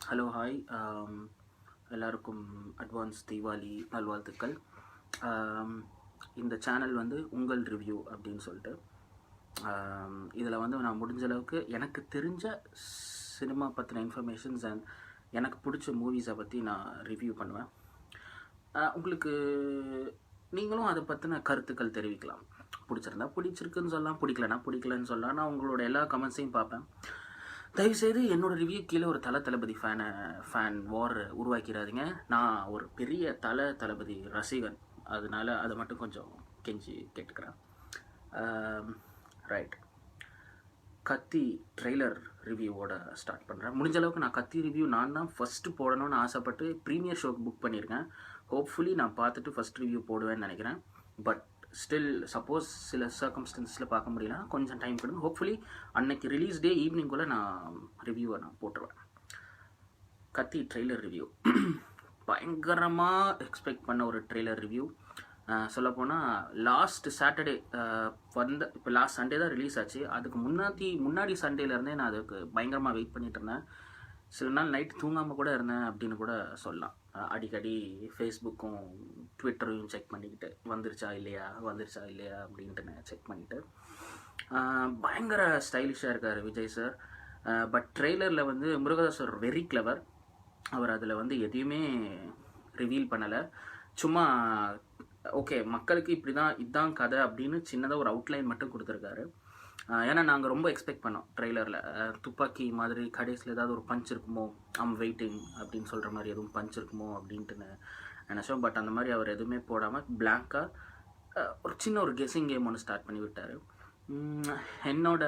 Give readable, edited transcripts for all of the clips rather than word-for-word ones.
Hello hi எல்லாருக்கும் advance Deepavali நல்வாழ்த்துக்கள். இந்த சேனல் வந்து உங்கள் ரிவ்யூ அப்படின்னு சொல்லிட்டு இதில் வந்து நான் முடிஞ்ச அளவுக்கு எனக்கு தெரிஞ்ச சினிமா பற்றின இன்ஃபர்மேஷன்ஸ் அண்ட் எனக்கு பிடிச்ச மூவிஸை பற்றி நான் ரிவ்யூ பண்ணுவேன். உங்களுக்கு நீங்களும் அதை பற்றின கருத்துக்கள் தெரிவிக்கலாம். பிடிச்சிருந்தா பிடிச்சிருக்குன்னு சொல்லலாம், பிடிக்கலன்னா பிடிக்கலன்னு சொல்லலாம். நான் உங்களோட எல்லா கமெண்ட்ஸையும் பார்ப்பேன். தயவுசெய்து என்னோடய ரிவ்யூ கீழே ஒரு தளபதி ஃபேன் வார் உருவாக்கிறாதீங்க. நான் ஒரு பெரிய தளபதி ரசிகன், அதனால அதை மட்டும் கொஞ்சம் கெஞ்சி கேட்டுக்கிறேன். ரைட், கத்தி ட்ரெய்லர் ரிவ்யூவோட ஸ்டார்ட் பண்ணுறேன். முடிஞ்ச அளவுக்கு நான் கத்தி ரிவ்யூ நான் தான் ஃபஸ்ட்டு போடணும்னு ஆசைப்பட்டு ப்ரீமியர் ஷோக்கு புக் பண்ணியிருக்கேன். ஹோப்ஃபுல்லி நான் பார்த்துட்டு ஃபஸ்ட் ரிவ்யூ போடுவேன்னு நினைக்கிறேன். பட் ஸ்டில் சப்போஸ் சில சர்க்கம்ஸ்டன்ஸில் பார்க்க முடியல, கொஞ்சம் டைம் கொடுங்க. ஹோப்ஃபுல்லி அன்னைக்கு ரிலீஸ் டே ஈவினிங்குள்ளே நான் ரிவ்யூவை போட்டுருவேன். கத்தி ட்ரெய்லர் ரிவ்யூ பயங்கரமாக எக்ஸ்பெக்ட் பண்ண ஒரு ட்ரெய்லர் ரிவ்யூ. சொல்லப்போனால் லாஸ்ட் சாட்டர்டே இப்போ லாஸ்ட் சண்டே தான் ரிலீஸ் ஆச்சு. அதுக்கு முன்னாடி சண்டேலேருந்தே நான் அதுக்கு பயங்கரமாக வெயிட் பண்ணிட்டு இருந்தேன். சில நாள் நைட் தூங்காமல் கூட இருந்தேன் அப்படின்னு கூட சொல்லலாம். அடிக்கடி ஃபேஸ்புக்கும் ட்விட்டரையும் செக் பண்ணிக்கிட்டு வந்துருச்சா இல்லையா அப்படின்ட்டு நான் செக் பண்ணிவிட்டு பயங்கர ஸ்டைலிஷாக இருக்கார் விஜய் சார். பட் ட்ரெய்லரில் வந்து முருகதாஸ் சார் வெரி கிளவர். அவர் அதில் வந்து எதையுமே ரிவீல் பண்ணலை. சும்மா ஓகே மக்களுக்கு இப்படி தான் இதுதான் கதை அப்படின்னு சின்னதாக ஒரு அவுட்லைன் மட்டும் கொடுத்துருக்காரு. ஏன்னா நாங்கள் ரொம்ப எக்ஸ்பெக்ட் பண்ணோம் ட்ரெய்லரில் துப்பாக்கி மாதிரி கடைசியில் ஏதாவது ஒரு பஞ்ச் இருக்குமோ, வெயிட்டிங் அப்படின்னு சொல்கிற மாதிரி எதுவும் பஞ்ச் இருக்குமோ அப்படின்ட்டு நினச்சோம். பட் அந்த மாதிரி அவர் எதுவுமே போடாமல் பிளாங்காக ஒரு சின்ன ஒரு கெஸ்ஸிங் கேம் ஒன்று ஸ்டார்ட் பண்ணி விட்டார். என்னோட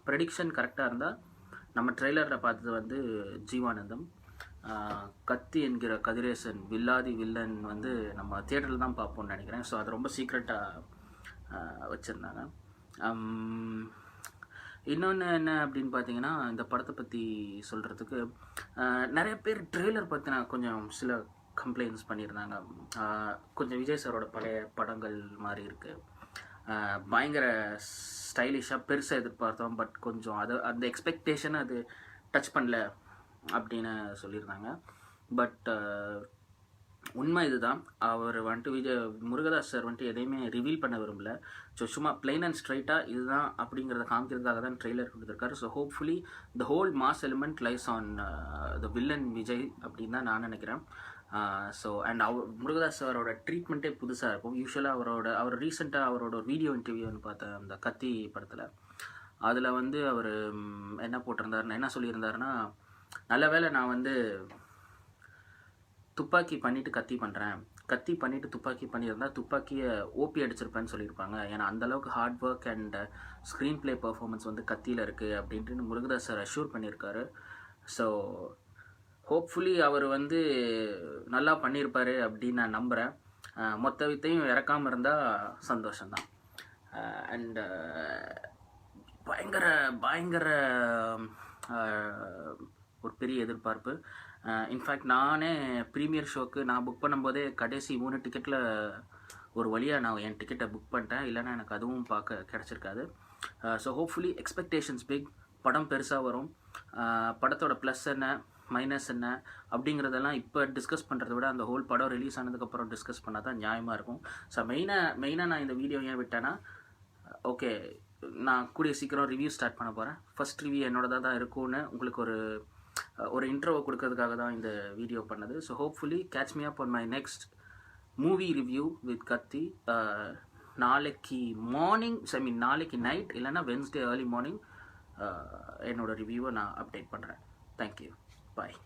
ப்ரெடிக்ஷன் கரெக்டாக இருந்தால் நம்ம ட்ரெய்லரில் பார்த்தது வந்து ஜீவானந்தம், கத்தி என்கிற கதிரேசன் வில்லாதி வில்லன் வந்து நம்ம தியேட்டரில் தான் பார்ப்போம்னு நினைக்கிறேன். ஸோ அது ரொம்ப சீக்ரெட்டாக வச்சுருந்தாங்க. இன்னொன்று என்ன அப்படின்னு பார்த்தீங்கன்னா, இந்த படத்தை பற்றி சொல்கிறதுக்கு நிறைய பேர் ட்ரெய்லர் பற்றின கொஞ்சம் சில கம்ப்ளைண்ட்ஸ் பண்ணியிருந்தாங்க. கொஞ்சம் விஜய் சாரோட பழைய படங்கள் மாதிரி இருக்குது, பயங்கர ஸ்டைலிஷாக பெருசாக எதிர்பார்த்தோம், பட் கொஞ்சம் அந்த எக்ஸ்பெக்டேஷனை அது டச் பண்ணல அப்படின்னு சொல்லியிருந்தாங்க. பட் உண்மை இதுதான். அவர் வந்துட்டு முருகதாஸ் சார் வந்துட்டு எதையுமே ரிவீல் பண்ண விரும்பல. ஸோ சும்மா பிளைன் அண்ட் ஸ்ட்ரைட்டாக இதுதான் அப்படிங்கிறத காமிக்கிறதுக்காக தான் ட்ரெய்லர் கொடுத்துருக்காரு. So hopefully the whole mass element lies on the villain Vijay அப்படின்னு தான் நான் நினைக்கிறேன். ஸோ அண்ட் முருகதாஸ் அவரோட ட்ரீட்மெண்ட்டே புதுசாக இருக்கும். யூஸ்வலாக அவர் ரீசெண்டாக அவரோட வீடியோ இன்டர்வியூன்னு பார்த்தேன் அந்த கத்தி படத்தில். அதில் வந்து அவர் என்ன சொல்லியிருந்தாருன்னா, நல்ல வேளை நான் வந்து துப்பாக்கி பண்ணிவிட்டு கத்தி பண்ணிவிட்டு துப்பாக்கி பண்ணியிருந்தால் துப்பாக்கியை ஓபி அடிச்சிருப்பேன்னு சொல்லியிருப்பாங்க. ஏன்னா அந்தளவுக்கு hard work and screen play performance வந்து கத்தியில் இருக்குது அப்படின்ட்டு முருகதாஸ் சார் அஷ்யூர் பண்ணியிருக்காரு. ஸோ ஹோப்ஃபுல்லி அவர் வந்து நல்லா பண்ணியிருப்பார் அப்படின்னு நான் நம்புகிறேன். மொத்த வித்தையும் இறக்காமல் இருந்தால் சந்தோஷம்தான். அண்ட் பயங்கர ஒரு பெரிய எதிர்பார்ப்பு. இன்ஃபேக்ட் நானே ப்ரீமியர் ஷோக்கு நான் புக் பண்ணும்போதே கடைசி 3 டிக்கெட்டில் ஒரு வழியாக நான் என் டிக்கெட்டை புக் பண்ணிட்டேன். இல்லைன்னா எனக்கு அதுவும் பார்க்க கிடச்சிருக்காது. So hopefully expectations big. படம் பெருசாக வரும். படத்தோட ப்ளஸ் என்ன மைனஸ் என்ன அப்படிங்கிறதெல்லாம் இப்போ டிஸ்கஸ் பண்ணுறத விட அந்த ஹோல் படம் ரிலீஸ் ஆனதுக்கப்புறம் டிஸ்கஸ் பண்ணால் தான் நியாயமாக இருக்கும். ஸோ மெயினாக நான் இந்த வீடியோ ஏன் விட்டேன்னா, ஓகே நான் கூடிய சீக்கிரம் ரிவ்யூ ஸ்டார்ட் பண்ண போகிறேன். ஃபஸ்ட் ரிவ்யூ என்னோட தான் இருக்கும்னு உங்களுக்கு ஒரு இன்ட்ரோவை கொடுக்கறதுக்காக தான் இந்த வீடியோ பண்ணது. So hopefully catch me up on my next movie review with கத்தி. நாளைக்கு நைட் இல்லைன்னா வென்ஸ்டே ஏர்லி மார்னிங் என்னோடய ரிவ்யூவை நான் அப்டேட் பண்ணுறேன். தேங்க்யூ, பாய்.